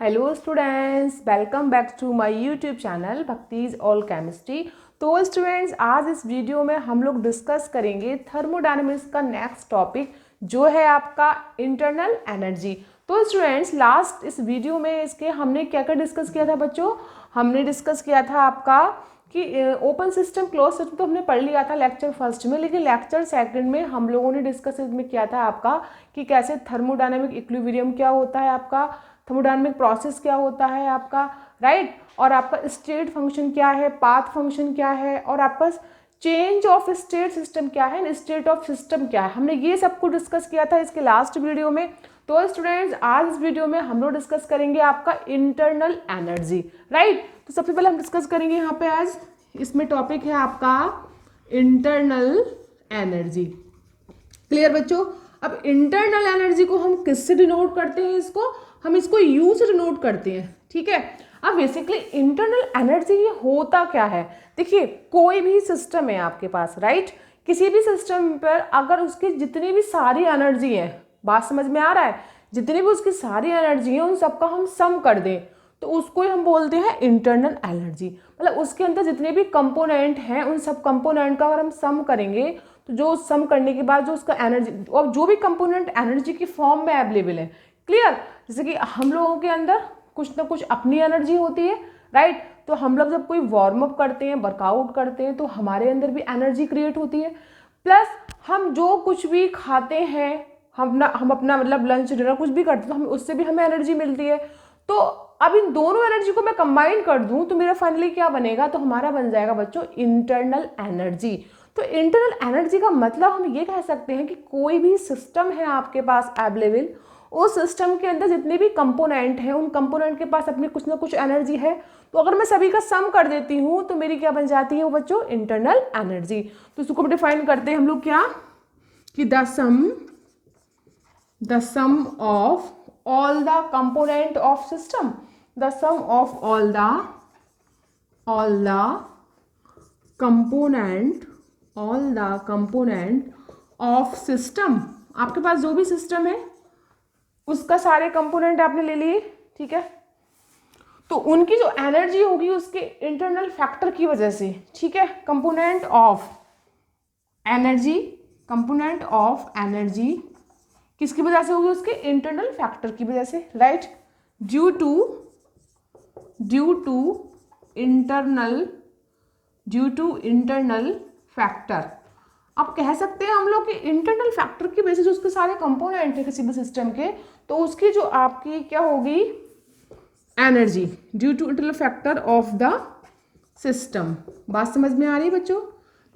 Hello students, welcome back to my YouTube channel Bhakti's all chemistry. तो students, आज इस video में हम लोग डिस्कस करेंगे थर्मोडायनेमिक्स का नेक्स्ट टॉपिक जो है आपका इंटरनल एनर्जी। तो स्टूडेंट्स, लास्ट इस वीडियो में इसके हमने क्या क्या डिस्कस किया था बच्चों? हमने डिस्कस किया था आपका कि ओपन सिस्टम क्लोज सिस्टम तो हमने पढ़ लिया था लेक्चर फर्स्ट में, लेकिन लेक्चर सेकंड में हम लोगों ने डिस्कस इसमें किया था आपका कि कैसे थर्मोडायनेमिक इक्विलिब्रियम क्या होता है, आपका थर्मोडायनेमिक प्रोसेस क्या होता है आपका, राइट, और आपका स्टेट फंक्शन क्या है, पाथ फंक्शन क्या है, और आपका चेंज ऑफ स्टेट सिस्टम क्या है, स्टेट ऑफ सिस्टम क्या है। हमने ये सब कुछ डिस्कस किया था इसके लास्ट वीडियो में। तो स्टूडेंट्स, आज इस वीडियो में हम लोग डिस्कस करेंगे आपका इंटरनल एनर्जी, राइट। तो सबसे पहले हम डिस्कस करेंगे यहाँ पे आज इसमें टॉपिक है आपका इंटरनल एनर्जी। क्लियर बच्चों? अब इंटरनल एनर्जी को हम किससे डिनोट करते हैं? हम इसको यू से डिनोट करते हैं, ठीक है। अब बेसिकली इंटरनल एनर्जी ये होता क्या है? देखिए, कोई भी सिस्टम है आपके पास, राइट, किसी भी सिस्टम पर अगर उसकी जितनी भी सारी एनर्जी है, बात समझ में आ रहा है, जितनी भी उसकी सारी एनर्जी है उन सबका हम सम कर दें तो उसको ही हम बोलते हैं इंटरनल एनर्जी। मतलब उसके अंदर जितने भी कंपोनेंट हैं उन सब कंपोनेंट का अगर हम सम करेंगे तो जो सम करने के बाद जो उसका एनर्जी और जो भी कंपोनेंट एनर्जी की फॉर्म में अवेलेबल है, क्लियर। जैसे कि हम लोगों के अंदर कुछ ना कुछ अपनी एनर्जी होती है, राइट। तो हम लोग जब कोई वार्म अप करते हैं, वर्कआउट करते हैं, तो हमारे अंदर भी एनर्जी क्रिएट होती है। प्लस हम जो कुछ भी खाते हैं, हम अपना मतलब लंच डिनर कुछ भी करते हैं तो हम उससे भी हमें एनर्जी मिलती है। तो अब इन दोनों एनर्जी को मैं कंबाइन कर दूं तो मेरा फाइनली क्या बनेगा? तो हमारा बन जाएगा बच्चों इंटरनल एनर्जी। तो इंटरनल एनर्जी का मतलब हम ये कह सकते हैं कि कोई भी सिस्टम है आपके पास अवेलेबल, उस सिस्टम के अंदर जितने भी कंपोनेंट हैं उन कंपोनेंट के पास अपनी कुछ ना कुछ एनर्जी है। तो अगर मैं सभी का सम कर देती हूँ तो मेरी क्या बन जाती है वो बच्चों? Internal energy. तो इसको डिफाइन करते हैं हम लोग क्या कि the sum of all the component of system, the sum of all the component of system। आपके पास जो भी सिस्टम है उसका सारे कंपोनेंट आपने ले लिए, ठीक है। तो उनकी जो एनर्जी होगी उसके इंटरनल फैक्टर की वजह से, ठीक है, कंपोनेंट ऑफ एनर्जी किसकी वजह से होगी? उसके इंटरनल फैक्टर की वजह से, right. Due to internal factor. अब कह सकते हैं हम लोग कि इंटरनल फैक्टर की वजह से जो उसके सारे कंपोनेंट है किसी भी सिस्टम के, तो उसकी जो आपकी क्या होगी? Energy, due to internal factor of the system. बात समझ में आ रही है बच्चों?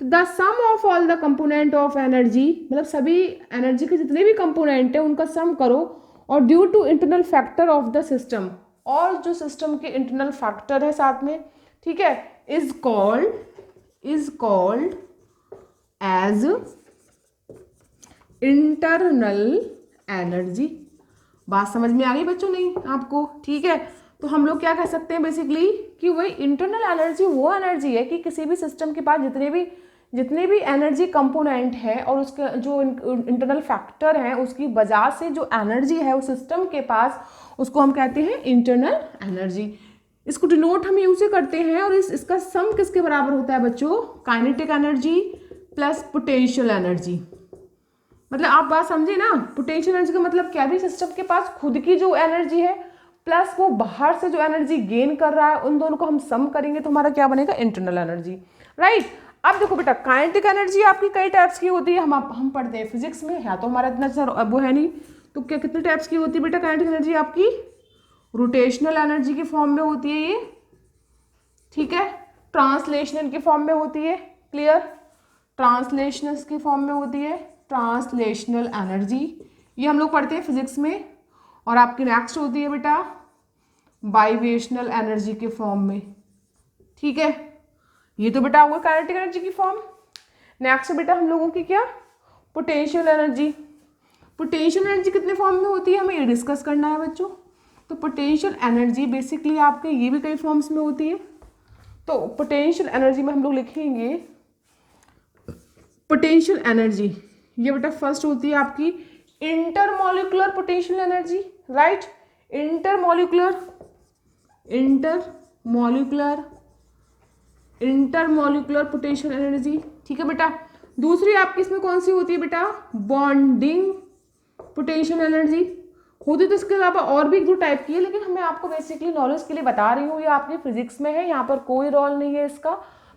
तो the sum of all the component of energy, मतलब सभी एनर्जी के जितने भी कंपोनेंट है उनका सम करो, और due to internal factor of the system, और जो सिस्टम के इंटरनल फैक्टर है साथ में, ठीक है, is called as internal energy. बात समझ में आ गई बच्चों? नहीं आपको? ठीक है। तो हम लोग क्या कह सकते हैं बेसिकली कि वही इंटरनल एनर्जी वो एनर्जी है कि किसी भी सिस्टम के पास जितने भी एनर्जी कंपोनेंट है और उसके जो इंटरनल फैक्टर हैं उसकी वजह से जो एनर्जी है उस सिस्टम के पास, उसको हम कहते हैं इंटरनल एनर्जी। इसको डिनोट हम यूज से करते हैं, और इसका सम किसके बराबर होता है बच्चों? Kinetic energy plus potential energy. मतलब आप बात समझे ना, पोटेंशियल एनर्जी का मतलब क्या? भी सिस्टम के पास खुद की जो एनर्जी है प्लस वो बाहर से जो एनर्जी गेन कर रहा है, उन दोनों को हम सम करेंगे तो हमारा क्या बनेगा? Internal energy, right. अब देखो बेटा, काइनेटिक एनर्जी आपकी कई टाइप्स की होती है, हम पढ़ते हैं फिजिक्स में, या तो हमारा इतना अच्छा वो है नहीं, तो क्या कितने टाइप्स की होती है बेटा काइनेटिक एनर्जी आपकी? रोटेशनल एनर्जी की फॉर्म में होती है ये, ठीक है। ट्रांसलेशनल की फॉर्म में होती है, क्लियर, ट्रांसलेशनल की फॉर्म में होती है ट्रांसलेशनल एनर्जी, ये हम लोग पढ़ते हैं फिजिक्स में। और आपकी नेक्स्ट होती है बेटा वाइब्रेशनल एनर्जी के फॉर्म में, ठीक है। ये तो बेटा हुआ काइनेटिक एनर्जी की फॉर्म। नेक्स्ट बेटा हम लोगों की क्या? Potential energy. पोटेंशियल एनर्जी कितने फॉर्म में होती है हमें ये डिस्कस करना है बच्चों। तो पोटेंशियल एनर्जी बेसिकली आपके ये भी कई फॉर्म्स में होती है। तो पोटेंशियल एनर्जी में हम लोग लिखेंगे पोटेंशियल एनर्जी, ये बेटा फर्स्ट होती है आपकी intermolecular potential energy, right. Intermolecular potential energy, ठीक है बेटा। दूसरी आपकी इसमें कौन सी होती है बेटा, बॉन्डिंग पोटेंशियल एनर्जी होती। तो इसके अलावा और भी एक दो टाइप की है, लेकिन मैं आपको बेसिकली नॉलेज के लिए बता रही हूँ, ये आपकी फिजिक्स में है, यहाँ पर कोई रोल नहीं है इसका।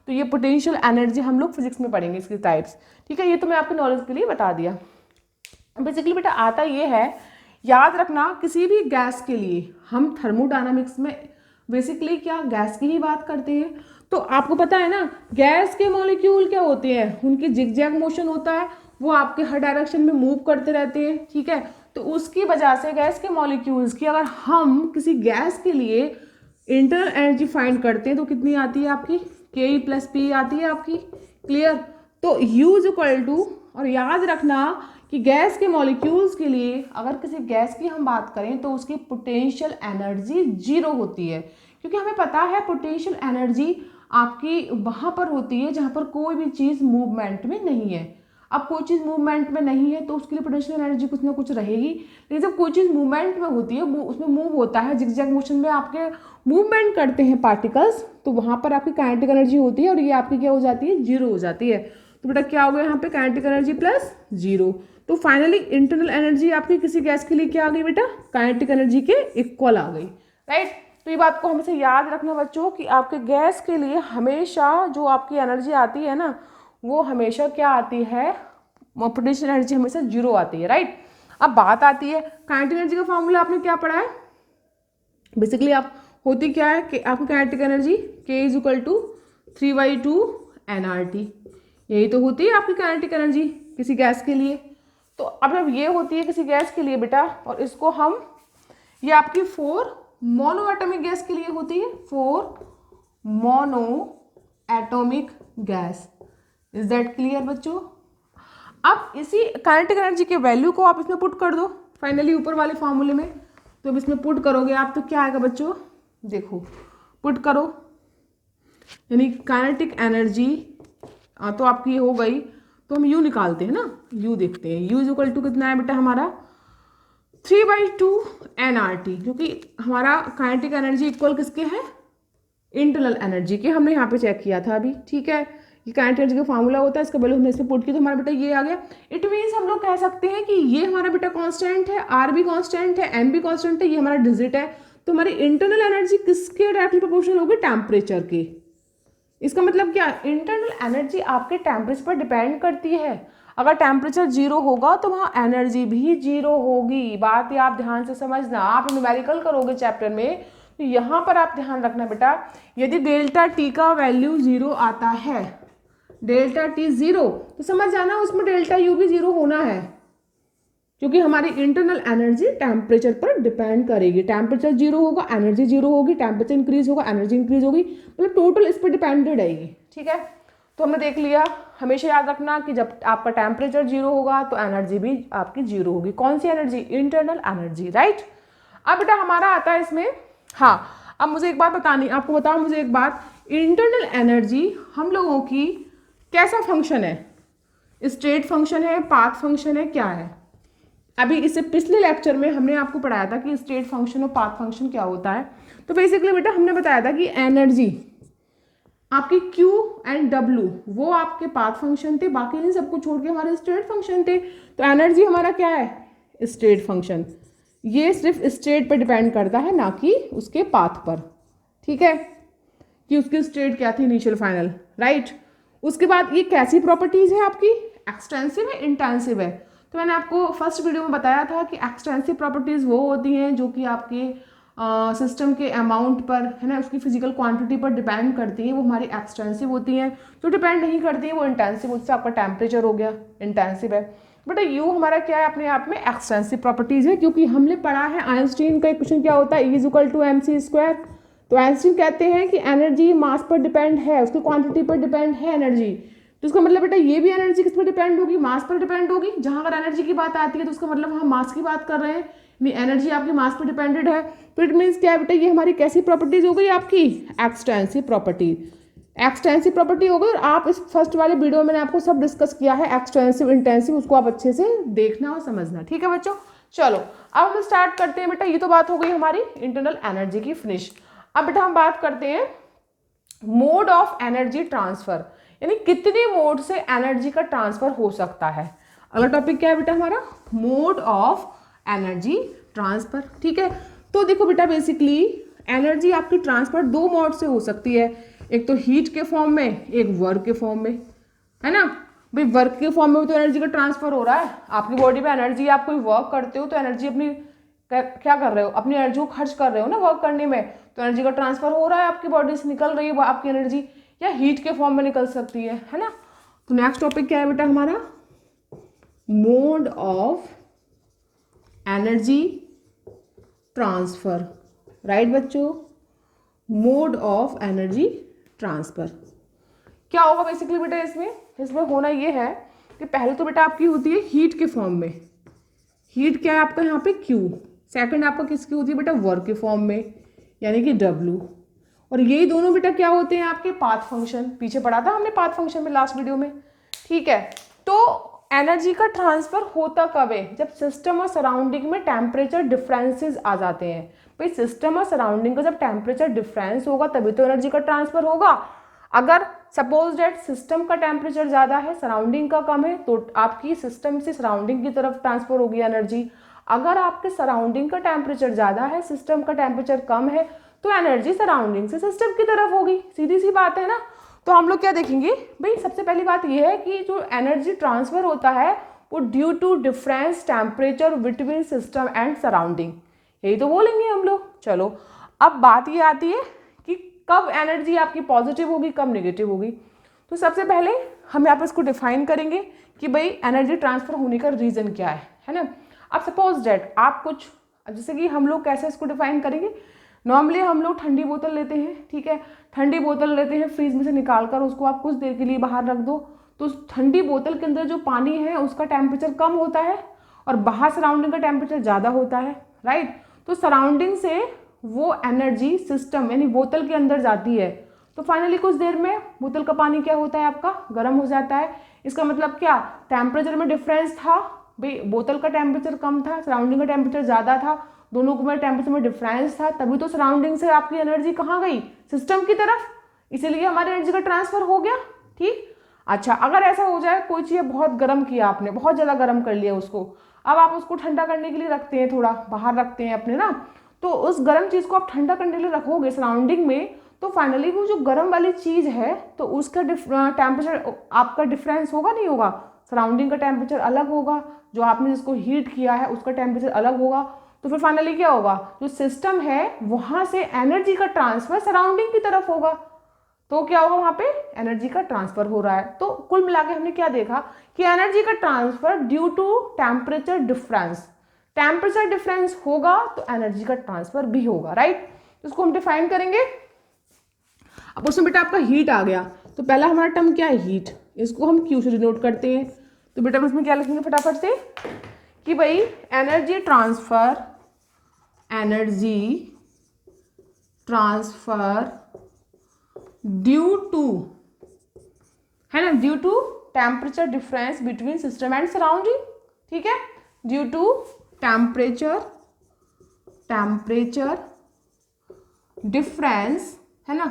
तो ये पोटेंशियल एनर्जी हम लोग फिजिक्स में पढ़ेंगे इसकी टाइप्स, ठीक है। ये तो मैं आपके नॉलेज के लिए बता दिया। बेसिकली बेटा आता ये है, याद रखना किसी भी गैस के लिए हम थर्मोडायनामिक्स में बेसिकली क्या गैस की ही बात करते हैं। तो आपको पता है ना, गैस के मॉलिक्यूल क्या होते हैं, उनकी जिगजैग मोशन होता है, वो आपके हर डायरेक्शन में मूव करते रहते हैं, ठीक है। तो उसकी वजह से गैस के मॉलिक्यूल्स की अगर हम किसी गैस के लिए इंटरनल एनर्जी फाइंड करते हैं तो कितनी आती है आपकी, के प्लस पी आती है आपकी, क्लियर। तो U इज इक्वल टू, और याद रखना कि गैस के मॉलिक्यूल्स के लिए अगर किसी गैस की हम बात करें तो उसकी पोटेंशियल एनर्जी 0 होती है, क्योंकि हमें पता है पोटेंशियल एनर्जी आपकी वहाँ पर होती है जहाँ पर कोई भी चीज़ मूवमेंट में नहीं है। अब कोई चीज़ मूवमेंट में नहीं है तो उसके लिए पोटेंशियल एनर्जी कुछ ना कुछ रहेगी, लेकिन जब कोई चीज़ मूवमेंट में होती है, उसमें मूव होता है, जिगजैग मोशन में आपके मूवमेंट करते हैं पार्टिकल्स, तो वहाँ पर आपकी काइनेटिक एनर्जी होती है और ये आपकी क्या हो जाती है, 0 हो जाती है। तो बेटा क्या हो गया यहाँ पे, काइनेटिक एनर्जी प्लस 0। तो फाइनली इंटरनल एनर्जी आपकी किसी गैस के लिए क्या आ गई बेटा, काइनेटिक एनर्जी के इक्वल आ गई, राइट। तो ये बात को हमें याद रखना बच्चों कि आपके गैस के लिए हमेशा जो आपकी एनर्जी आती है ना, वो हमेशा क्या आती है, पोटेंशियल एनर्जी हमेशा 0 आती है, राइट। अब बात आती है काइनेटिक एनर्जी का फॉर्मूला आपने क्या पढ़ा है, बेसिकली आप होती क्या है कि आपकी kinetic energy K is equal to 3/2 nRT, यही तो होती है आपकी काइनेटिक एनर्जी किसी गैस के लिए। तो अब ये होती है किसी गैस के लिए बेटा, और इसको हम, ये आपकी 4 मोनो एटॉमिक गैस के लिए होती है, 4 mono atomic gas. Is that clear बच्चों। अब इसी काइनेटिक एनर्जी के वैल्यू को आप इसमें पुट कर दो फाइनली ऊपर वाले फार्मूले में। तो अब इसमें पुट करोगे आप तो क्या आएगा बच्चों, देखो पुट करो, यानी काइनेटिक एनर्जी तो आपकी हो गई। तो हम U निकालते हैं ना, U देखते हैं, U इज इक्वल टू कितना है बेटा हमारा 3/2 nRT, क्योंकि हमारा काइनेटिक एनर्जी इक्वल किसके है, इंटरनल एनर्जी के। हमने यहाँ पे चेक किया था अभी, ठीक है। ये काइनेटिक एनर्जी का फार्मूला होता है, इसका वैल्यू हमने इसमें पुट की तो हमारा बेटा ये आ गया। इट मीन्स हम लोग कह सकते हैं कि ये हमारा बेटा कांस्टेंट है, R भी कांस्टेंट है, M भी कांस्टेंट है, ये हमारा डिजिट है। तो हमारी इंटरनल एनर्जी किसके डायरेक्टली प्रोपोर्शनल होगी, टेम्परेचर के। इसका मतलब क्या, इंटरनल एनर्जी आपके टेम्परेचर पर डिपेंड करती है। अगर टेम्परेचर 0 होगा तो वहाँ एनर्जी भी 0 होगी। बात ये आप ध्यान से समझना, आप न्यूमेरिकल करोगे चैप्टर में तो यहाँ पर आप ध्यान रखना बेटा, यदि डेल्टा टी का वैल्यू 0 आता है, डेल्टा टी 0, तो समझ जाना उसमें डेल्टा यू भी 0 होना है, क्योंकि हमारी इंटरनल एनर्जी टेम्परेचर पर डिपेंड करेगी। टेम्परेचर 0 होगा, एनर्जी 0 होगी, टेम्परेचर इंक्रीज होगा, एनर्जी इंक्रीज होगी, मतलब टोटल इस पर डिपेंडेड रहेगी, ठीक है। तो हमने देख लिया, हमेशा याद रखना कि जब आपका टेम्परेचर 0 होगा तो एनर्जी भी आपकी 0 होगी। कौन सी एनर्जी, इंटरनल एनर्जी, राइट। अब बेटा हमारा आता है इसमें, हाँ अब मुझे एक बात बतानी, आपको बताओ मुझे एक बात, इंटरनल एनर्जी हम लोगों की कैसा फंक्शन है, स्टेट फंक्शन है, पाथ फंक्शन है, क्या है। अभी इससे पिछले लेक्चर में हमने आपको पढ़ाया था कि स्टेट फंक्शन और पाथ फंक्शन क्या होता है। तो बेसिकली बेटा हमने बताया था कि एनर्जी आपकी Q एंड W वो आपके पाथ फंक्शन थे, बाकी इन सबको छोड़ के हमारे स्टेट फंक्शन थे। तो एनर्जी हमारा क्या है, स्टेट फंक्शन, ये सिर्फ स्टेट पर डिपेंड करता है, ना कि उसके पाथ पर, ठीक है, कि उसकी स्टेट क्या थी, इनिशियल फाइनल, राइट। उसके बाद ये कैसी प्रॉपर्टीज है आपकी, एक्सटेंसिव है, इंटेंसिव है। तो मैंने आपको फर्स्ट वीडियो में बताया था कि एक्सटेंसिव प्रॉपर्टीज वो होती हैं जो कि आपके सिस्टम के अमाउंट पर है ना, उसकी फिजिकल क्वांटिटी पर डिपेंड करती हैं, वो हमारी एक्सटेंसिव होती हैं। जो डिपेंड नहीं करती है वो इंटेंसिव, उससे आपका टेम्परेचर हो गया, इंटेंसिव है। बट यू हमारा क्या है, अपने आप में एक्सटेंसिव प्रॉपर्टीज है, क्योंकि हमने पढ़ा है आइंस्टीन का एक क्वेश्चन क्या होता है, E इक्वल टू mc²। तो आइंस्टीन कहते हैं कि एनर्जी मास पर डिपेंड है, उसकी क्वांटिटी पर डिपेंड है एनर्जी। तो उसका मतलब बेटा ये भी एनर्जी किस पर डिपेंड होगी, मास पर डिपेंड होगी। जहां अगर एनर्जी की बात आती है तो उसका मतलब हम मास की बात कर रहे हैं, एनर्जी आपकी मास पर डिपेंडेड है। तो इट मीन्स क्या है बेटा, ये हमारी कैसी प्रॉपर्टीज हो गई आपकी, एक्सटेंसिव प्रॉपर्टी, एक्सटेंसिव प्रॉपर्टी हो गई। और आप इस फर्स्ट वाले वीडियो में मैंने आपको सब डिस्कस किया है, एक्सटेंसिव इंटेंसिव, उसको आप अच्छे से देखना और समझना, ठीक है बच्चों। चलो अब हम स्टार्ट करते हैं बेटा। ये तो बात हो गई हमारी इंटरनल एनर्जी की फिनिश। अब बेटा हम बात करते हैं मोड ऑफ एनर्जी ट्रांसफर, यानी कितने मोड से एनर्जी का ट्रांसफर हो सकता है। अगला टॉपिक क्या है बेटा हमारा, मोड ऑफ एनर्जी ट्रांसफर। ठीक है, तो देखो बेटा बेसिकली एनर्जी आपकी ट्रांसफर दो मोड से हो सकती है, एक तो हीट के फॉर्म में, एक वर्क के फॉर्म में, है ना। भाई वर्क के फॉर्म में तो एनर्जी का ट्रांसफर हो रहा है, आपकी बॉडी में एनर्जी, आप कोई वर्क करते हो तो एनर्जी अपनी क्या कर रहे हो, अपनी एनर्जी को खर्च कर रहे हो ना वर्क करने में, तो एनर्जी का ट्रांसफर हो रहा है, आपकी बॉडी से निकल रही है आपकी एनर्जी, या हीट के फॉर्म में निकल सकती है ना। तो नेक्स्ट टॉपिक क्या है बेटा हमारा, mode of energy transfer. Right बच्चों, मोड ऑफ एनर्जी ट्रांसफर क्या होगा बेसिकली बेटा इसमें होना ये है कि पहले तो बेटा आपकी होती है हीट के फॉर्म में, हीट क्या है आपका यहाँ पे Q, सेकंड आपका किसकी होती है बेटा वर्क के फॉर्म में यानी कि W, और यही दोनों बेटा क्या होते हैं आपके पाथ फंक्शन, पीछे पढ़ा था हमने पाथ फंक्शन में लास्ट वीडियो में। ठीक है, तो एनर्जी का ट्रांसफर होता कब है, जब सिस्टम और सराउंडिंग में टेम्परेचर डिफरेंसेस आ जाते हैं। भाई सिस्टम और सराउंडिंग का जब टेम्परेचर डिफरेंस होगा तभी तो एनर्जी का ट्रांसफर होगा। अगर सपोज डेट सिस्टम का टेम्परेचर ज़्यादा है, सराउंडिंग का कम है, तो आपकी सिस्टम से सराउंडिंग की तरफ ट्रांसफर होगी एनर्जी। अगर आपके सराउंडिंग का टेम्परेचर ज़्यादा है, सिस्टम का टेम्परेचर कम है, तो एनर्जी सराउंडिंग से सिस्टम की तरफ होगी, सीधी सी बात है ना। तो हम लोग क्या देखेंगे भाई, सबसे पहली बात यह है कि जो एनर्जी ट्रांसफर होता है वो due to difference temperature between system and surrounding, यही तो बोलेंगे हम लोग। चलो अब बात ये आती है कि कब एनर्जी आपकी पॉजिटिव होगी, कब नेगेटिव होगी। तो सबसे पहले हम यहाँ पर इसको डिफाइन करेंगे कि भाई एनर्जी ट्रांसफर होने का रीज़न क्या है ना। अब सपोज डेट आप कुछ, जैसे कि हम लोग कैसे इसको डिफाइन करेंगे, नॉर्मली हम लोग ठंडी बोतल लेते हैं, ठीक है, ठंडी बोतल लेते हैं, फ्रीज में से निकाल कर उसको आप कुछ देर के लिए बाहर रख दो, तो उस ठंडी बोतल के अंदर जो पानी है उसका टेम्परेचर कम होता है और बाहर सराउंडिंग का टेम्परेचर ज़्यादा होता है, राइट। तो सराउंडिंग से वो एनर्जी सिस्टम यानी बोतल के अंदर जाती है, तो फाइनली कुछ देर में बोतल का पानी क्या होता है आपका, गर्म हो जाता है। इसका मतलब क्या, टेम्परेचर में डिफरेंस था, भाई बोतल का टेम्परेचर कम था, सराउंडिंग का टेम्परेचर ज़्यादा था, दोनों में टेम्परेचर में डिफरेंस था, तभी तो सराउंडिंग से आपकी एनर्जी कहाँ गई, सिस्टम की तरफ, इसीलिए हमारी एनर्जी का ट्रांसफर हो गया। ठीक, अच्छा अगर ऐसा हो जाए कोई चीज़ बहुत गर्म किया आपने, बहुत ज़्यादा गर्म कर लिया उसको, अब आप उसको ठंडा करने के लिए रखते हैं, थोड़ा बाहर रखते हैं अपने ना, तो उस गर्म चीज़ को आप ठंडा करने के लिए रखोगे सराउंडिंग में, तो फाइनली वो जो गर्म वाली चीज़ है तो उसका टेम्परेचर आपका डिफरेंस होगा नहीं होगा, सराउंडिंग का टेम्परेचर अलग होगा, जो आपने जिसको हीट किया है उसका टेम्परेचर अलग होगा, तो फिर फाइनली क्या होगा, जो सिस्टम है वहाँ से एनर्जी का ट्रांसफर सराउंडिंग की तरफ होगा, तो क्या होगा वहाँ पे एनर्जी का ट्रांसफर हो रहा है। तो कुल मिला के हमने क्या देखा कि एनर्जी का transfer due to temperature difference, temperature difference होगा तो एनर्जी का ट्रांसफर भी होगा, राइट। तो इसको हम डिफाइन करेंगे। अब उसमें बेटा आपका हीट आ गया, तो पहला हमारा टर्म क्या है, हीट, इसको हम क्यू से डिनोट करते हैं। तो बेटा उसमें क्या लिखेंगे फटाफट से कि भाई एनर्जी ट्रांसफर ड्यू टू, है ना, due to temperature difference between system and surrounding, ठीक है, ड्यू टू टेम्परेचर डिफरेंस, है ना,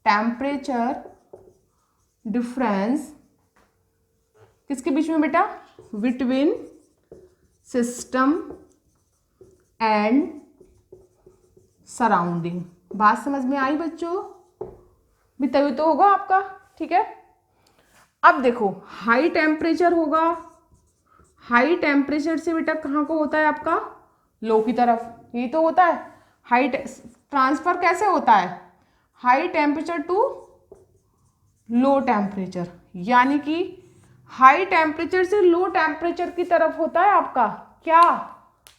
टेम्परेचर डिफरेंस किसके बीच में बेटा, बिटवीन सिस्टम एंड सराउंडिंग। बात समझ में आई बच्चों, भी तभी तो होगा आपका, ठीक है। अब देखो हाई टेम्परेचर होगा, हाई टेम्परेचर से बेटा कहाँ को होता है आपका, लो की तरफ, यही तो होता है। हाई ट्रांसफर कैसे होता है, high temperature to low temperature, यानी कि हाई टेम्परेचर से लो टेम्परेचर की तरफ होता है आपका क्या,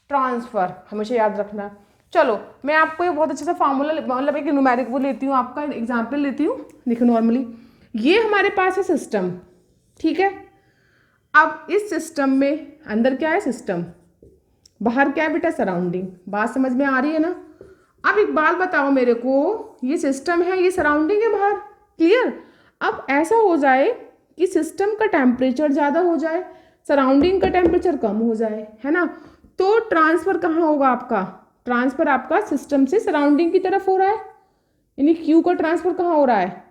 ट्रांसफर, हमेशा याद रखना। चलो मैं आपको ये बहुत अच्छे से फार्मूला मतलब एक न्यूमेरिक वो लेती हूँ, आपका एग्जाम्पल लेती हूँ। देखो नॉर्मली ये हमारे पास है सिस्टम, ठीक है। अब इस सिस्टम में अंदर क्या है, सिस्टम, बाहर क्या है बेटा, सराउंडिंग। बात समझ में आ रही है ना। अब एक बात बताओ मेरे को, ये सिस्टम है, ये सराउंडिंग है बाहर, क्लियर। अब ऐसा हो जाए कि सिस्टम का टेम्परेचर ज़्यादा हो जाए, सराउंडिंग का टेम्परेचर कम हो जाए, है ना, तो ट्रांसफर कहाँ होगा आपका, ट्रांसफर आपका सिस्टम से सराउंडिंग की तरफ हो रहा है, यानी क्यू का ट्रांसफर कहाँ हो रहा है,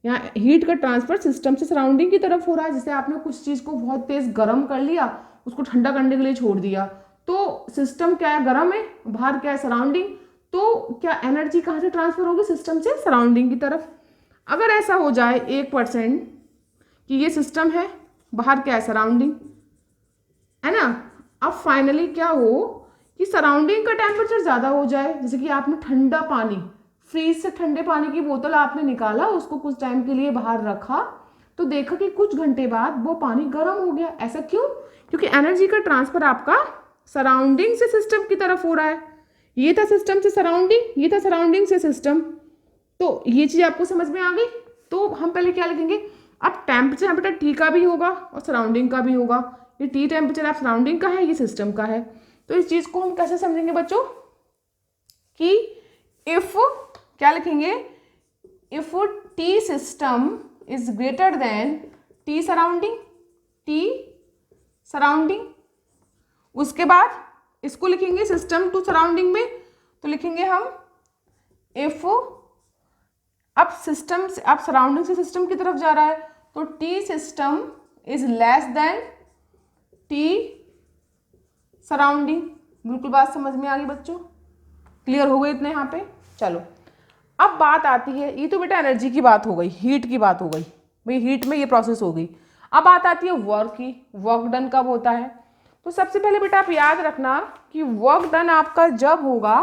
यहाँ हीट का ट्रांसफर सिस्टम से सराउंडिंग की तरफ हो रहा है। जैसे आपने कुछ चीज़ को बहुत तेज गर्म कर लिया, उसको ठंडा करने के लिए छोड़ दिया, तो सिस्टम क्या है, गर्म है, बाहर क्या है, सराउंडिंग, तो क्या एनर्जी कहाँ से ट्रांसफर होगी, सिस्टम से सराउंडिंग की तरफ। अगर ऐसा हो जाए 1% कि ये सिस्टम है, बाहर क्या है, सराउंडिंग, है ना। अब फाइनली क्या हो कि सराउंडिंग का टेम्परेचर ज़्यादा हो जाए, जैसे कि आपने ठंडा पानी, फ्रीज से ठंडे पानी की बोतल आपने निकाला, उसको कुछ टाइम के लिए बाहर रखा, तो देखा कि कुछ घंटे बाद वो पानी गर्म हो गया। ऐसा क्यों? क्योंकि एनर्जी का ट्रांसफर आपका सराउंडिंग से सिस्टम की तरफ हो रहा है। ये था सिस्टम से सराउंडिंग, ये था सराउंडिंग से सिस्टम। तो ये चीज़ आपको समझ में आ गई। तो हम पहले क्या लिखेंगे, अब टेम्परेचर यहाँ बेटा टी का भी होगा और सराउंडिंग का भी होगा। ये टी टेम्परेचर आप सराउंडिंग का है, ये सिस्टम का है। तो इस चीज़ को हम कैसे समझेंगे बच्चों कि इफ क्या लिखेंगे, if T system is greater than T surrounding, T surrounding, उसके बाद इसको लिखेंगे सिस्टम टू सराउंडिंग में, तो लिखेंगे हम इफ, अब सिस्टम से, अब सराउंडिंग से सिस्टम की तरफ जा रहा है, तो T system is less than T surrounding. बिल्कुल बात समझ में आ गई बच्चों, क्लियर हो गए इतने यहाँ पे। चलो अब बात आती है, ये तो बेटा एनर्जी की बात हो गई, हीट की बात हो गई, भाई हीट में ये प्रोसेस हो गई। अब बात आती है वर्क की, वर्क डन कब होता है। तो सबसे पहले बेटा आप याद रखना कि वर्क डन आपका जब होगा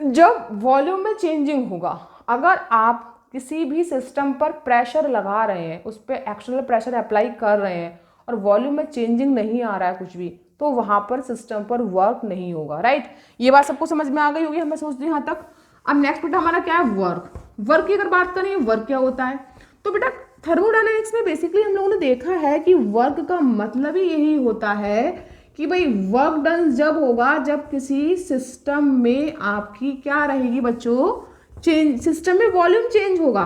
जब वॉल्यूम में चेंजिंग होगा। अगर आप किसी भी सिस्टम पर प्रेशर लगा रहे हैं, उस पर एक्सटर्नल प्रेशर अप्लाई कर रहे हैं और वॉल्यूम में चेंजिंग नहीं आ रहा है कुछ भी, तो वहाँ पर सिस्टम पर वर्क नहीं होगा, राइट। ये बात सबको समझ में आ गई होगी, हमें सोचते हैं यहाँ तक। अब नेक्स्ट बेटा हमारा क्या है, वर्क। वर्क की अगर बात करें, वर्क क्या होता है, तो बेटा थर्मोडायनेमिक्स में बेसिकली हम लोगों ने देखा है कि वर्क का मतलब ही यही होता है कि भाई वर्क डन जब होगा जब किसी सिस्टम में आपकी क्या रहेगी बच्चों, चेंज, सिस्टम में वॉल्यूम चेंज होगा।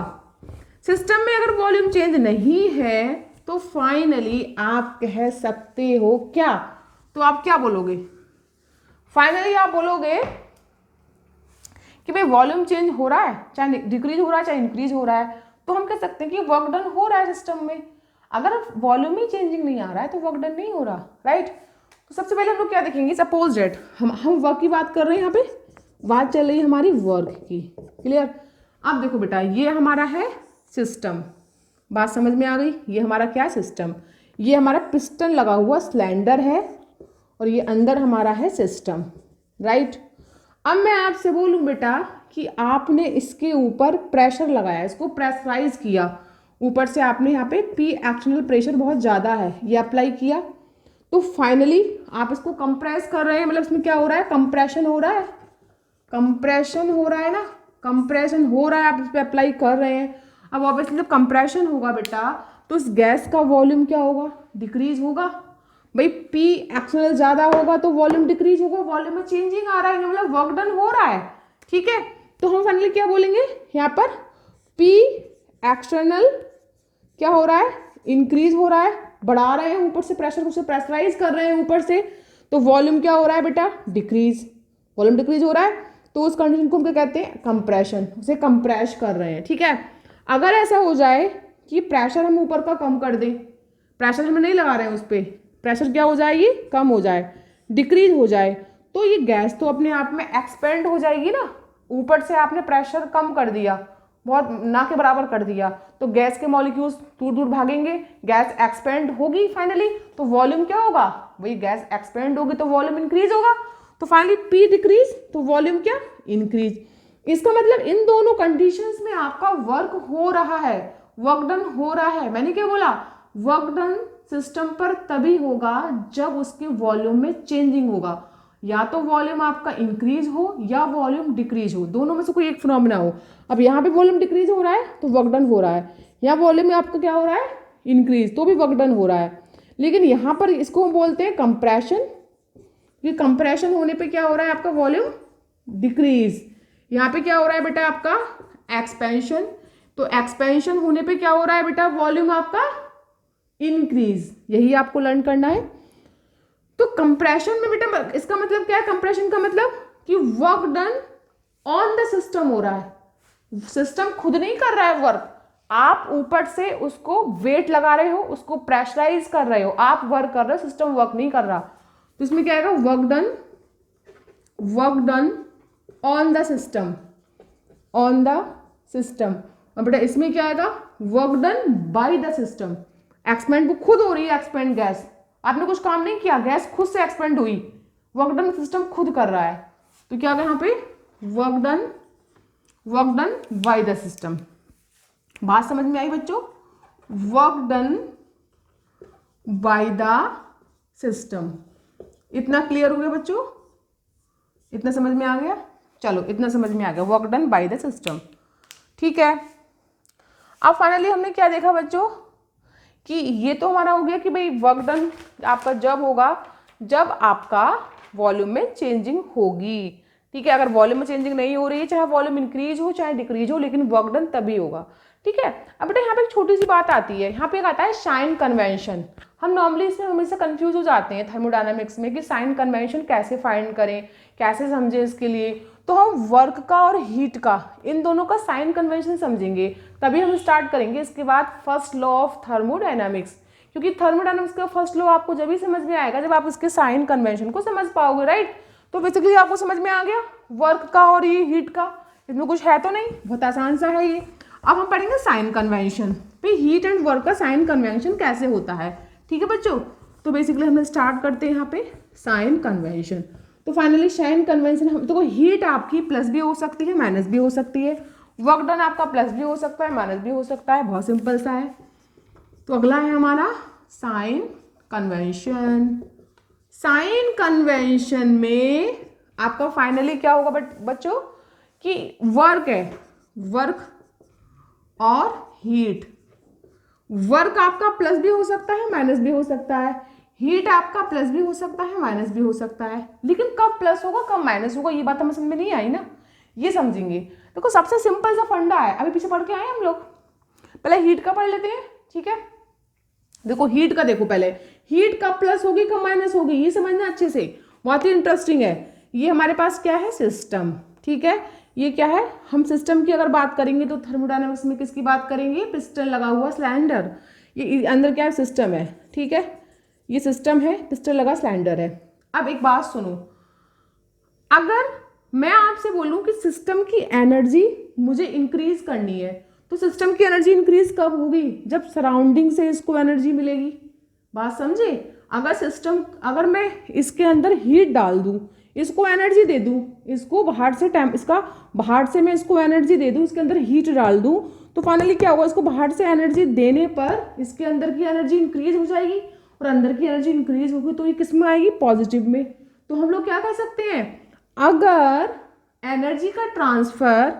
सिस्टम में अगर वॉल्यूम चेंज नहीं है तो फाइनली आप कह सकते हो क्या, तो आप क्या बोलोगे, फाइनली आप बोलोगे कि भाई वॉल्यूम चेंज हो रहा है, चाहे डिक्रीज हो रहा है चाहे इंक्रीज हो रहा है, तो हम कह सकते हैं कि वर्क डन हो रहा है सिस्टम में। अगर वॉल्यूम ही चेंजिंग नहीं आ रहा है तो वर्क डन नहीं हो रहा, राइट। तो सबसे पहले हम लोग क्या देखेंगे, सपोज डेट हम वर्क की बात कर रहे हैं, यहाँ पे बात चल रही है हमारी वर्क की, क्लियर। अब देखो बेटा ये हमारा है सिस्टम, बात समझ में आ गई, ये हमारा क्या सिस्टम, ये हमारा पिस्टन लगा हुआ सिलेंडर है और ये अंदर हमारा है सिस्टम, राइट। अब मैं आपसे बोलूँ बेटा कि आपने इसके ऊपर प्रेशर लगाया, इसको प्रेशराइज किया, ऊपर से आपने यहाँ पे पी एक्सटर्नल प्रेशर बहुत ज़्यादा है ये अप्लाई किया, तो फाइनली आप इसको कंप्रेस कर रहे हैं, मतलब इसमें क्या हो रहा है, कंप्रेशन हो रहा है, कंप्रेशन हो रहा है ना, कंप्रेशन हो रहा है, आप इस पर अप्लाई कर रहे हैं। अब ऑब्वियसली जब कंप्रेशन होगा बेटा तो इस गैस का वॉल्यूम क्या होगा, डिक्रीज होगा। भाई पी एक्सटर्नल ज़्यादा होगा तो वॉल्यूम डिक्रीज होगा, वॉल्यूम में चेंजिंग आ रहा है, मतलब वर्क डन हो रहा है, ठीक है। तो हम फाइनली क्या बोलेंगे यहाँ पर, पी एक्सटर्नल क्या हो रहा है, इंक्रीज हो रहा है, बढ़ा रहे हैं ऊपर से प्रेशर, उसे प्रेशराइज कर रहे हैं ऊपर से, तो वॉल्यूम क्या हो रहा है बेटा, डिक्रीज, वॉल्यूम डिक्रीज हो रहा है, तो उस कंडीशन को हम क्या कहते हैं, कंप्रेशन, उसे कंप्रेस कर रहे हैं, ठीक है। अगर ऐसा हो जाए कि प्रेशर हम ऊपर का कम कर दें, प्रेशर हमें नहीं लगा रहे हैं उस पर, प्रेशर क्या हो जाएगी, कम हो जाए, डिक्रीज हो जाए, तो ये गैस तो अपने आप में एक्सपेंड हो जाएगी ना, ऊपर से आपने प्रेशर कम कर दिया, बहुत ना के बराबर कर दिया, तो गैस के मॉलिक्यूल्स दूर दूर भागेंगे, गैस एक्सपेंड होगी फाइनली, तो वॉल्यूम क्या होगा, वही गैस एक्सपेंड होगी तो वॉल्यूम इंक्रीज होगा, तो फाइनली पी डिक्रीज तो वॉल्यूम क्या, इंक्रीज। इसका मतलब इन दोनों कंडीशंस में आपका वर्क हो रहा है, वर्क डन हो रहा है। मैंने क्या बोला, वर्क डन सिस्टम पर तभी होगा जब उसके वॉल्यूम में चेंजिंग होगा, या तो वॉल्यूम आपका इंक्रीज हो या वॉल्यूम डिक्रीज हो, दोनों में से कोई एक फिनोमेना हो। अब यहाँ पे वॉल्यूम डिक्रीज हो रहा है तो वर्क डन हो रहा है, यहाँ वॉल्यूम में आपका क्या हो रहा है, इंक्रीज, तो भी वर्क डन हो रहा है। लेकिन यहाँ पर इसको हम बोलते हैं कंप्रेशन, ये कंप्रेशन होने पे क्या हो रहा है आपका, वॉल्यूम डिक्रीज। यहाँ पे क्या हो रहा है बेटा आपका, एक्सपेंशन, तो एक्सपेंशन होने पे क्या हो रहा है बेटा, वॉल्यूम आपका इंक्रीज, यही आपको लर्न करना है। तो कंप्रेशन में बेटा इसका मतलब क्या है, कंप्रेशन का मतलब कि work done on the system हो रहा है, सिस्टम खुद नहीं कर रहा है वर्क, आप ऊपर से उसको वेट लगा रहे हो, उसको प्रेशराइज कर रहे हो, आप वर्क कर रहे हो, सिस्टम वर्क नहीं कर रहा। तो इसमें क्या आएगा, work done on the system, on the system. और बेटा इसमें क्या आएगा, work done by the system, expand वो खुद हो रही है, एक्सपेंड गैस, आपने कुछ काम नहीं किया, गैस खुद से एक्सपेंड हुई, वर्क डन सिस्टम खुद कर रहा है। तो क्या होगा यहाँ पे, work done by the system. बात समझ में आई बच्चों, work done by the system. इतना क्लियर हो गया बच्चों, इतना समझ में आ गया, चलो इतना समझ में आ गया, work done by the system, ठीक है। अब फाइनली हमने क्या देखा बच्चों कि ये तो हमारा हो गया कि भाई वर्क डन आपका जब होगा जब आपका वॉल्यूम में चेंजिंग होगी, ठीक है। अगर वॉल्यूम में चेंजिंग नहीं हो रही है, चाहे वॉल्यूम इंक्रीज हो चाहे डिक्रीज हो, लेकिन वर्क डन तभी होगा, ठीक है। अब बेटा यहाँ पे एक छोटी सी बात आती है, यहाँ पे एक आता है साइन कन्वेंशन। हम नॉर्मली इसमें हमेशा कंफ्यूज हो जाते हैं थर्मोडायनामिक्स में कि साइन कन्वेंशन कैसे फाइंड करें, कैसे समझें इसके लिए। तो हम वर्क का और हीट का, इन दोनों का साइन कन्वेंशन समझेंगे, तभी हम स्टार्ट करेंगे इसके बाद फर्स्ट लॉ ऑफ थर्मोडायनामिक्स, क्योंकि थर्मोडायनामिक्स का फर्स्ट लॉ आपको जब ही समझ में आएगा जब आप इसके साइन कन्वेंशन को समझ पाओगे, राइट। तो बेसिकली आपको समझ में आ गया वर्क का और ये हीट का, इसमें कुछ है तो नहीं, बहुत आसान सा है ये। अब हम पढ़ेंगे साइन कन्वेंशन पे, हीट एंड वर्क का साइन कन्वेंशन कैसे होता है, ठीक है बच्चों। तो बेसिकली हम स्टार्ट करते हैं यहाँ पे साइन कन्वेंशन। तो फाइनली साइन कन्वेंशन, हम तो हीट आपकी प्लस भी हो सकती है माइनस भी हो सकती है, वर्क डन आपका प्लस भी हो सकता है माइनस भी हो सकता है, बहुत सिंपल सा है। तो अगला है हमारा साइन कन्वेंशन। साइन कन्वेंशन में आपका फाइनली क्या होगा बच्चों कि वर्क है, वर्क और हीट, वर्क आपका प्लस भी हो सकता है माइनस भी हो सकता है, हीट आपका प्लस भी हो सकता है माइनस भी हो सकता है, लेकिन कब प्लस होगा कब माइनस होगा ये बात हमें समझ में नहीं आई ना, ये समझेंगे। देखो सबसे सिंपल सा फंडा है, अभी पीछे पढ़ के आए हम लोग, पहले हीट का पढ़ लेते हैं, ठीक है। देखो हीट का, देखो पहले हीट कब प्लस होगी कब माइनस होगी ये समझना अच्छे से, बहुत ही इंटरेस्टिंग है। ये हमारे पास क्या है, सिस्टम, ठीक है। ये क्या है, हम सिस्टम की अगर बात करेंगे तो थर्मोडायनामिक्स में किसकी बात करेंगे, पिस्टन लगा हुआ सिलेंडर, ये अंदर क्या है, सिस्टम है, ठीक है। ये सिस्टम है, पिस्टन लगा सिलेंडर है। अब एक बात सुनो, अगर मैं आपसे बोलूं कि सिस्टम की एनर्जी मुझे इंक्रीज करनी है, तो सिस्टम की एनर्जी इंक्रीज कब होगी, जब सराउंडिंग से इसको एनर्जी मिलेगी, बात समझे। अगर मैं इसके अंदर हीट डाल दूं, इसको एनर्जी दे दूं, इसको बाहर से मैं इसको एनर्जी दे दूं, इसके अंदर हीट डाल दूं, तो फाइनली क्या होगा, इसको बाहर से एनर्जी देने पर इसके अंदर की एनर्जी इंक्रीज हो जाएगी, और अंदर की एनर्जी इंक्रीज होगी तो ये किस में आएगी, पॉजिटिव में। तो हम लोग क्या कह सकते हैं, अगर एनर्जी का ट्रांसफर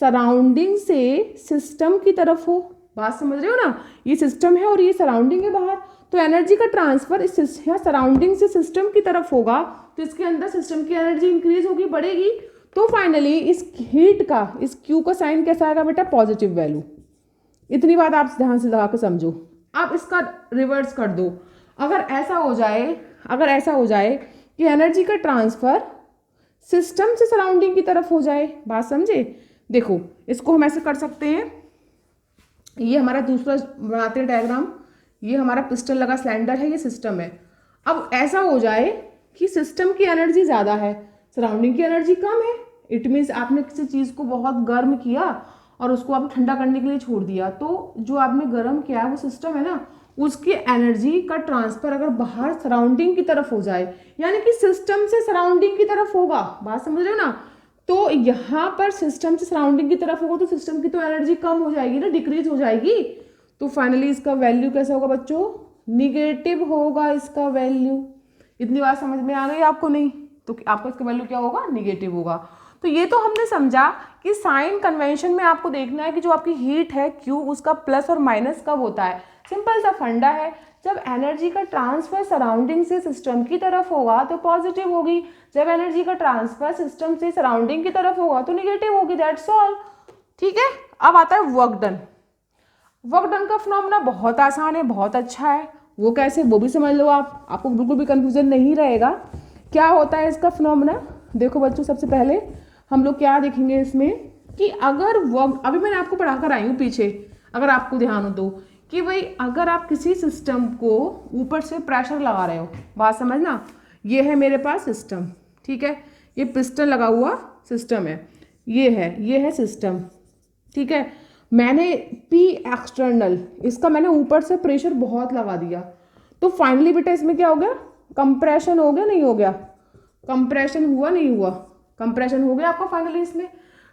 सराउंडिंग से सिस्टम की तरफ हो, बात समझ रहे हो ना, ये सिस्टम है और ये सराउंडिंग है बाहर, तो एनर्जी का ट्रांसफर इस सराउंडिंग से सिस्टम की तरफ होगा, तो इसके अंदर सिस्टम की एनर्जी इंक्रीज होगी, बढ़ेगी। तो फाइनली इस हीट का, इस क्यू का साइन कैसा आएगा बेटा, पॉजिटिव वैल्यू। इतनी बात आप ध्यान से लगा कर समझो। अब इसका रिवर्स कर दो, अगर ऐसा हो जाए कि एनर्जी का ट्रांसफर सिस्टम से सराउंडिंग की तरफ हो जाए, बात समझे। देखो इसको हम ऐसे कर सकते हैं, ये हमारा दूसरा बनाते हैं डायग्राम, ये हमारा पिस्टन लगा सिलेंडर है, ये सिस्टम है। अब ऐसा हो जाए कि सिस्टम की एनर्जी ज़्यादा है, सराउंडिंग की एनर्जी कम है, इट मीन्स आपने किसी चीज़ को बहुत गर्म किया और उसको आप ठंडा करने के लिए छोड़ दिया, तो जो आपने गर्म किया है वो सिस्टम है ना, उसकी एनर्जी का ट्रांसफर अगर बाहर सराउंडिंग की तरफ हो जाए, यानी कि सिस्टम से सराउंडिंग की तरफ होगा, बात समझ रहे हो ना। तो यहाँ पर सिस्टम से सराउंडिंग की तरफ होगा तो सिस्टम की तो एनर्जी कम हो जाएगी ना, डिक्रीज हो जाएगी। तो फाइनली इसका वैल्यू कैसा होगा बच्चों, निगेटिव होगा इसका वैल्यू। इतनी बात समझ में आ गई आपको, नहीं तो आपका इसका वैल्यू क्या होगा, निगेटिव होगा। तो ये तो हमने समझा कि साइन कन्वेंशन में आपको देखना है कि जो आपकी हीट है क्यू, उसका प्लस और माइनस कब होता है। सिंपल सा फंडा है, जब एनर्जी का ट्रांसफर सराउंडिंग से सिस्टम की तरफ होगा तो पॉजिटिव होगी, जब एनर्जी का ट्रांसफर सिस्टम से सराउंडिंग की तरफ होगा तो निगेटिव होगी, दैट्स ऑल, ठीक है। अब आता है वर्क डन। वर्क डन का फिनोमेना बहुत आसान है, बहुत अच्छा है। वो कैसे, वो भी समझ लो आप, आपको बिल्कुल भी कन्फ्यूजन नहीं रहेगा। क्या होता है इसका फिनोमेना, देखो बच्चों सबसे पहले हम लोग क्या देखेंगे इसमें कि अगर वर्क, अभी मैंने आपको पढ़ा कर आई हूँ पीछे, अगर आपको ध्यान हो तो, कि भाई अगर आप किसी सिस्टम को ऊपर से प्रेशर लगा रहे हो, बात समझना, ये है मेरे पास सिस्टम, ठीक है, ये पिस्टन लगा हुआ सिस्टम है, ये है सिस्टम, ठीक है, मैंने पी एक्सटर्नल, इसका मैंने ऊपर से प्रेशर बहुत लगा दिया, तो फाइनली बेटा इसमें क्या हो गया, कंप्रेशन हो गया नहीं हो गया, कंप्रेशन हुआ नहीं हुआ, कंप्रेशन हो गया आपका फाइनली, इसमें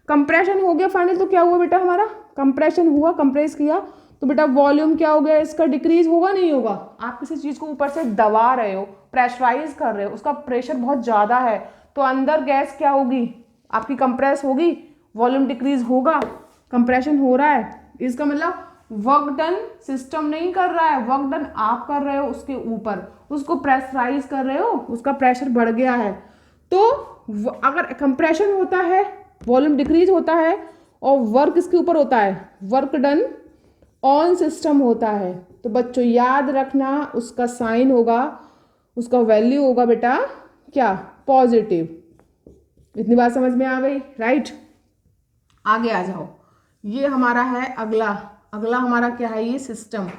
कंप्रेशन हो गया फाइनल, तो क्या हुआ बेटा हमारा, कंप्रेशन हुआ, कंप्रेस किया, तो बेटा वॉल्यूम क्या हो गया इसका, डिक्रीज होगा नहीं होगा। आप किसी चीज को ऊपर से दबा रहे हो, प्रेशराइज कर रहे हो, उसका प्रेशर बहुत ज्यादा है, तो अंदर गैस क्या होगी आपकी, कंप्रेस होगी, वॉल्यूम डिक्रीज होगा, कंप्रेशन हो रहा है, इसका मतलब वर्क डन सिस्टम नहीं कर रहा है, वर्क डन आप कर रहे हो उसके ऊपर, उसको प्रेशराइज कर रहे हो, उसका प्रेशर बढ़ गया है। तो अगर कंप्रेशन होता है, वॉल्यूम डिक्रीज होता है, और वर्क इसके ऊपर होता है, वर्क डन ऑन सिस्टम होता है, तो बच्चों याद रखना उसका साइन होगा, उसका वैल्यू होगा बेटा क्या, पॉजिटिव। इतनी बात समझ में आ गई, राइट। आगे आ जाओ, ये हमारा है अगला, अगला हमारा क्या है, ये सिस्टम,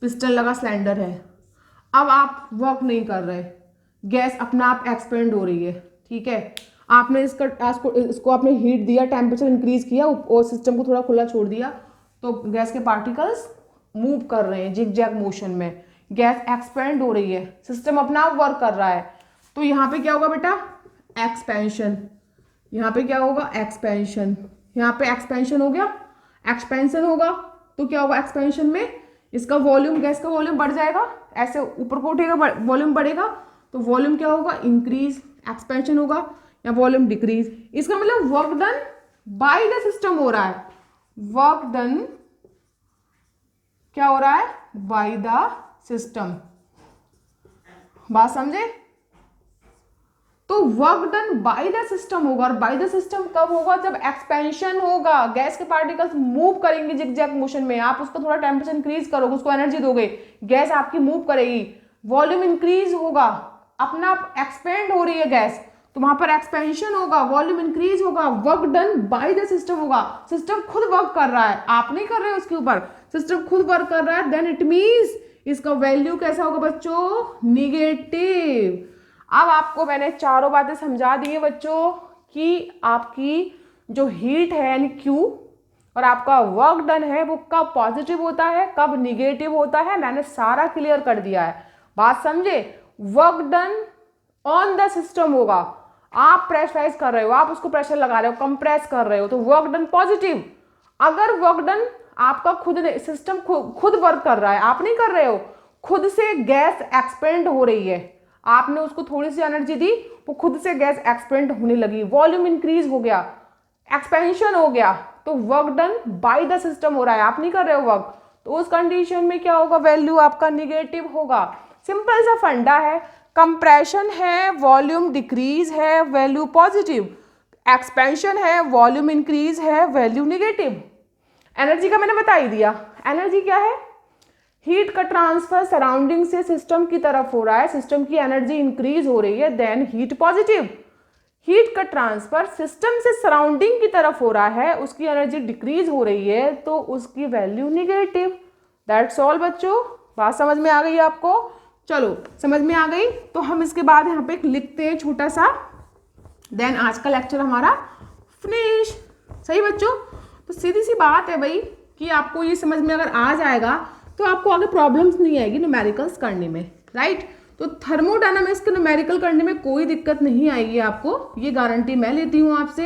पिस्टन लगा सिलेंडर है, अब आप वर्क नहीं कर रहे, गैस अपना आप एक्सपेंड हो रही है, ठीक है, आपने इसको आपने हीट दिया, टेम्परेचर इंक्रीज किया और सिस्टम को थोड़ा खुला छोड़ दिया, तो गैस के पार्टिकल्स मूव कर रहे हैं जिग-जैग मोशन में, गैस एक्सपेंड हो रही है, सिस्टम अपना वर्क कर रहा है, तो यहाँ पे क्या होगा बेटा, एक्सपेंशन, यहाँ पे क्या होगा, एक्सपेंशन, यहाँ पे एक्सपेंशन हो गया, एक्सपेंशन होगा, तो क्या होगा एक्सपेंशन में, इसका वॉल्यूम, गैस का वॉल्यूम बढ़ जाएगा, ऐसे ऊपर को उठेगा, वॉल्यूम बढ़ेगा, तो वॉल्यूम क्या होगा, इंक्रीज, एक्सपेंशन होगा, या वॉल्यूम डिक्रीज, इसका मतलब work done by the system हो रहा है, वर्क डन क्या हो रहा है, बाय द सिस्टम, बात समझे। तो work done by the system होगा, और बाय द सिस्टम कब होगा, जब एक्सपेंशन होगा, गैस के पार्टिकल्स मूव करेंगे जिग-जैग मोशन में, आप उसको थोड़ा टेम्परेचर इंक्रीज करोगे, उसको एनर्जी दोगे, गैस आपकी मूव करेगी, वॉल्यूम इंक्रीज होगा, अपना आप एक्सपेंड हो रही है गैस, तो वहां पर एक्सपेंशन होगा, वॉल्यूम इंक्रीज होगा, work done by the system होगा, सिस्टम खुद वर्क कर रहा है, आप नहीं कर रहे हो उसके ऊपर, सिस्टम खुद वर्क कर रहा है, देन इट मीन्स इसका वैल्यू कैसा होगा बच्चों, निगेटिव। अब आपको मैंने चारों बातें समझा दी है बच्चों कि आपकी जो हीट है यानी Q और आपका वर्क डन है वो कब पॉजिटिव होता है, कब निगेटिव होता है, मैंने सारा क्लियर कर दिया है, बात समझे। Work done on the system होगा, आप प्रेशराइज कर रहे हो, आप उसको प्रेशर लगा रहे हो, कंप्रेस कर रहे हो, तो वर्क डन पॉजिटिव। अगर वर्क डन आपका खुद ने, सिस्टम खुद वर्क कर रहा है, आप नहीं कर रहे हो, खुद से गैस एक्सपेंड हो रही है, आपने उसको थोड़ी सी एनर्जी दी, वो खुद से गैस एक्सपेंड होने लगी, वॉल्यूम इंक्रीज हो गया, एक्सपेंशन हो गया, तो work done by the system हो रहा है, आप नहीं कर रहे हो वर्क, तो उस कंडीशन में क्या होगा, वैल्यू आपका निगेटिव होगा। सिंपल सा फंडा है, कंप्रेशन है, वॉल्यूम डिक्रीज है, वैल्यू पॉजिटिव, एक्सपेंशन है, वॉल्यूम इंक्रीज है, वैल्यू निगेटिव। एनर्जी का मैंने बता ही दिया, एनर्जी क्या है, हीट का ट्रांसफर सराउंडिंग से सिस्टम की तरफ हो रहा है, सिस्टम की एनर्जी इंक्रीज हो रही है, देन हीट पॉजिटिव। हीट का ट्रांसफर सिस्टम से सराउंडिंग की तरफ हो रहा है, उसकी एनर्जी डिक्रीज हो रही है, तो उसकी वैल्यू निगेटिव। दैट्स ऑल बच्चों, बात समझ में आ गई आपको, चलो समझ में आ गई, तो हम इसके बाद यहाँ पे एक लिखते हैं छोटा सा, देन आज का लेक्चर हमारा फिनिश। सही बच्चों, तो सीधी सी बात है भाई कि आपको ये समझ में अगर आ जाएगा तो आपको आगे प्रॉब्लम्स नहीं आएगी न्यूमेरिकल्स करने में, राइट। तो थर्मोडायनामिक्स के न्यूमेरिकल करने में कोई दिक्कत नहीं आएगी आपको, ये गारंटी मैं लेती हूँ आपसे।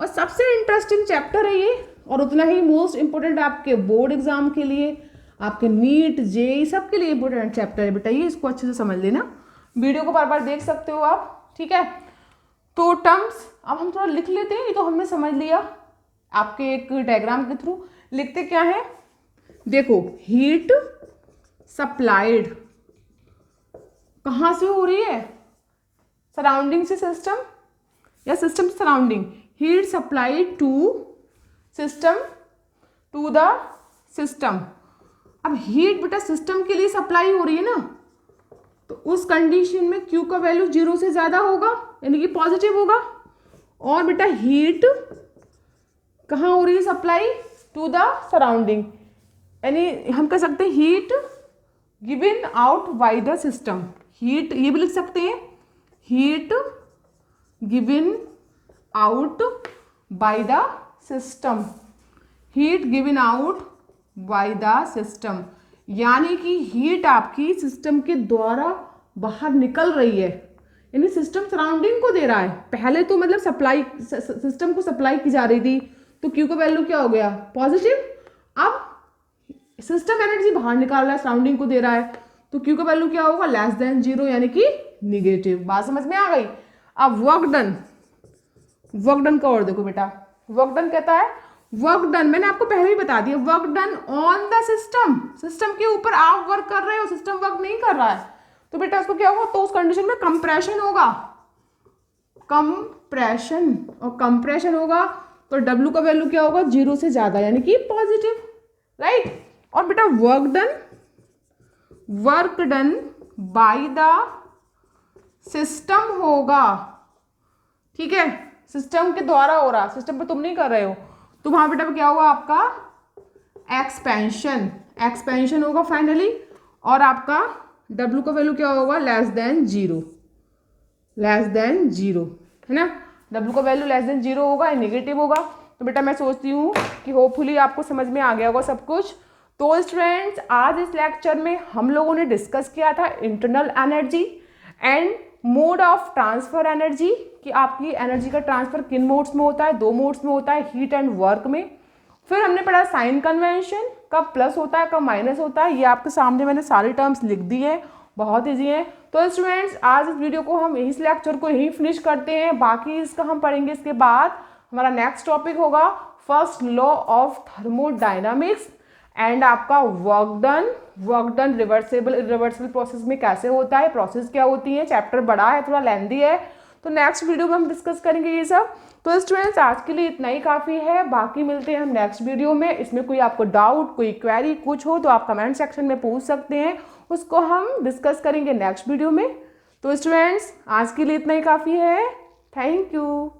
और सबसे इंटरेस्टिंग चैप्टर है ये, और उतना ही मोस्ट इंपोर्टेंट आपके बोर्ड एग्जाम के लिए, आपके नीट जेईई सबके लिए इंपोर्टेंट चैप्टर है बेटा ये, इसको अच्छे से समझ लेना, वीडियो को बार बार देख सकते हो आप, ठीक है। तो टर्म्स अब हम थोड़ा लिख लेते हैं, ये तो हमने समझ लिया, आपके एक डायग्राम के थ्रू लिखते क्या है, देखो हीट सप्लाइड कहाँ से हो रही है, सराउंडिंग से सिस्टम या system surrounding, heat supplied to system, to the system, अब हीट बेटा सिस्टम के लिए सप्लाई हो रही है ना, तो उस कंडीशन में Q का वैल्यू 0 से ज़्यादा होगा, यानी कि पॉजिटिव होगा। और बेटा हीट कहाँ हो रही है सप्लाई? टू द सराउंडिंग, यानी हम कह सकते हैं heat given out by the system. Heat ये भी लिख सकते हैं, heat given out by the system, heat given out by the system, यानी कि हीट आपकी सिस्टम के द्वारा बाहर निकल रही है, यानी सिस्टम सराउंडिंग को दे रहा है। पहले तो मतलब सप्लाई, सिस्टम को सप्लाई की जा रही थी, तो Q का वैल्यू क्या हो गया? पॉजिटिव। अब सिस्टम एनर्जी बाहर निकाल रहा है, सराउंडिंग को दे रहा है, तो Q का वैल्यू क्या होगा? लेस देन 0, यानी कि निगेटिव। बात समझ में आ गई? अब वर्क डन, वर्क डन का और देखो बेटा, वर्क डन कहता है, वर्क डन मैंने आपको पहले ही बता दिया, work done on the system, system के ऊपर आप वर्क कर रहे हो, सिस्टम वर्क नहीं कर रहा है, तो बेटा उसको क्या होगा? तो उस कंडीशन में कंप्रेशन होगा, कंप्रेशन, और कंप्रेशन होगा तो W का वैल्यू क्या होगा? 0 से ज्यादा, यानी कि पॉजिटिव, राइट। और बेटा work done by the system होगा, ठीक है, सिस्टम के द्वारा हो रहा, सिस्टम पे तुम नहीं कर रहे हो, तो वहां बेटा क्या होगा? आपका एक्सपेंशन, एक्सपेंशन होगा फाइनली, और आपका W का वैल्यू क्या होगा? लेस देन 0, लेस देन 0, है ना। W का वैल्यू लेस देन 0 होगा, नेगेटिव होगा। तो बेटा मैं सोचती हूँ कि होपफुली आपको समझ में आ गया होगा सब कुछ। तो स्टूडेंट्स आज इस लेक्चर में हम लोगों ने डिस्कस किया था internal energy and mode of transfer energy, कि आपकी एनर्जी का ट्रांसफर किन मोड्स में होता है? 2 मोड्स में होता है, हीट एंड वर्क में। फिर हमने पढ़ा साइन कन्वेंशन, कब प्लस होता है कब माइनस होता है, ये आपके सामने मैंने सारी टर्म्स लिख दी है, बहुत ईजी है। तो स्टूडेंट्स आज इस वीडियो को हम इस लेक्चर को यहीं फिनिश करते हैं, बाकी इसका हम पढ़ेंगे इसके बाद। हमारा नेक्स्ट टॉपिक होगा first law of thermodynamics and आपका work done, work done reversible irreversible process में कैसे होता है, प्रोसेस क्या होती है। चैप्टर बड़ा है, थोड़ा लेंदी है, तो नेक्स्ट वीडियो में हम डिस्कस करेंगे ये सब। तो स्टूडेंट्स आज के लिए इतना ही काफ़ी है, बाकी मिलते हैं हम नेक्स्ट वीडियो में। इसमें कोई आपको डाउट, कोई क्वेरी कुछ हो तो आप कमेंट सेक्शन में पूछ सकते हैं, उसको हम डिस्कस करेंगे नेक्स्ट वीडियो में। तो स्टूडेंट्स आज के लिए इतना ही काफ़ी है, थैंक यू।